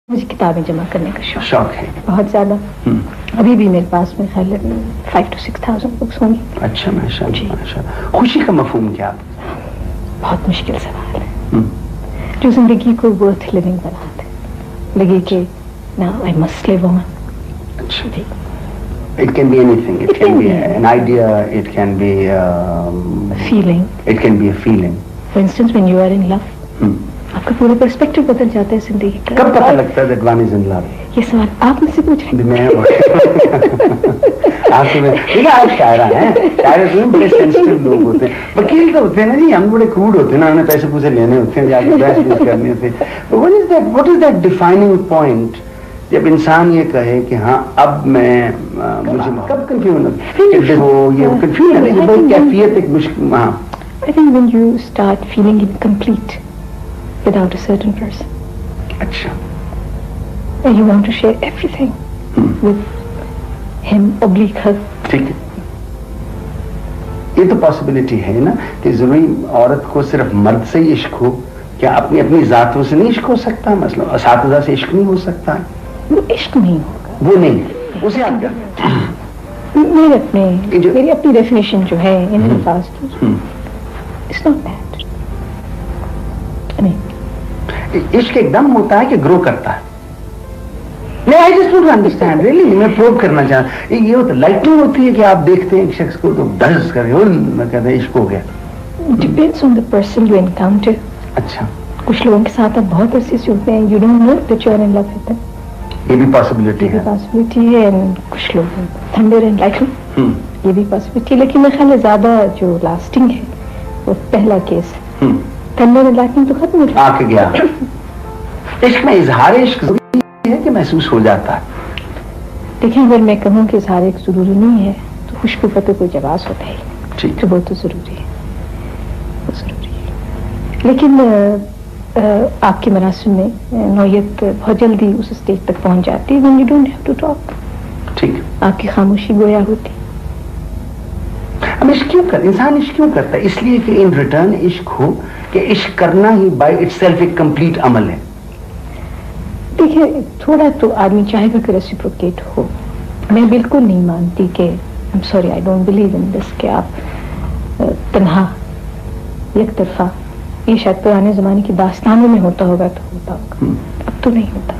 मुझे किताबें जमा करने का शौक है बहुत ज्यादा। अभी भी मेरे पास में ख्याल 5,000 to 6,000 बुक्स होंगी। अच्छा माशाल्लाह माशाल्लाह। खुशी का मफहूम क्या? बहुत मुश्किल सवाल है जो जिंदगी को वर्थ लिविंग बना दे, लगे कि now I must live on. अच्छा, it can be anything. It can be an idea. It can be feeling. It can be a feeling. For instance, when you are in love, आपका पूरा perspective बदल जाता है जिंदगी का। कब पता लगता है that one is in love? ये सवाल आप मुझसे पूछ रहे हैं। मैं आपसे देखा आप शायरा हैं, शायरे में बड़े सेंसिटिव लोग होते हैं, वकील तो होते हैं ना जी, हम बड़े क्रूड होते हैं ना, उन्हें पैसे पूसे लेने होते हैं, जाके बहस करने से। What is that defining point जब इंसान ये कहे कि हाँ अब मैं मुझे कब कंफ्यूजन हो, ये कंफ्यूजन है, बहुत कैफियत एक मुश्किल। हाँ, I think when you start feeling incomplete without a certain person. अच्छा, and you want to share everything with him oblique her. ठीक है, ये तो पॉसिबिलिटी है ना कि जरूरी औरत को सिर्फ मर्द से ही इश्क हो? क्या अपनी अपनी जातों से नहीं इश्क हो सकता? मतलब असातिज़ा से इश्क नहीं हो सकता है? वो इश्क नहीं होगा, वो नहीं, उसे आप क्या मेरी अपनी डेफिनेशन जो है इन अल्फाज की, इट्स नॉट दैट। नहीं, इश्क एकदम होता है कि ग्रो करता है? नहीं, I just don't understand really. मैं प्रूव करना चाहता, ये होता लाइटिंग होती है कि आप देखते हैं एक शख्स को तो डज कर मैं कहते हैं इश्क हो गया। Depends on the person you encounter. अच्छा, कुछ लोगों के साथ आप बहुत अरसे से होते हैं, you don't know that you are in love with them, ये भी पॉसिबिलिटी है। पॉसिबिलिटी है। एंड कुछ लोग थंडर एंड लाइटनिंग, ये भी पॉसिबिलिटी है। लेकिन मेरे ख्याल है ज्यादा जो लास्टिंग है वो पहला केस। थंडर एंड लाइटनिंग तो खत्म हो गया, आके गया। इश्क में इजहार इश्क जरूरी है कि महसूस हो जाता है? देखिए, अगर मैं कहूँ कि इजहार एक जरूरी नहीं है तो खुशबू का तो कोई जवाब होता है, ठीक, तो वो तो जरूरी है, वो जरूरी है। लेकिन आपके मरासिम में नौयत बहुत जल्दी उस स्टेज तक पहुंच जाती है when you don't have to talk। ठीक, आपकी खामोशी गोया होती। हम इश्क क्यों करते, इंसान इश्क क्यों करता है? इसलिए कि इन रिटर्न इश्क हो, कि इश्क करना ही बाय इटसेल्फ एक कंप्लीट अमल है। देखिए, थोड़ा तो आदमी चाहेगा कि रेसिप्रोकेट हो। मैं बिल्कुल नहीं मानती कि I am sorry, I don't believe in this कि आप तन्हा एक तरफा, ये शायद पुराने जमाने की दास्तानों में होता होगा तो होता होगा, अब तो नहीं होता।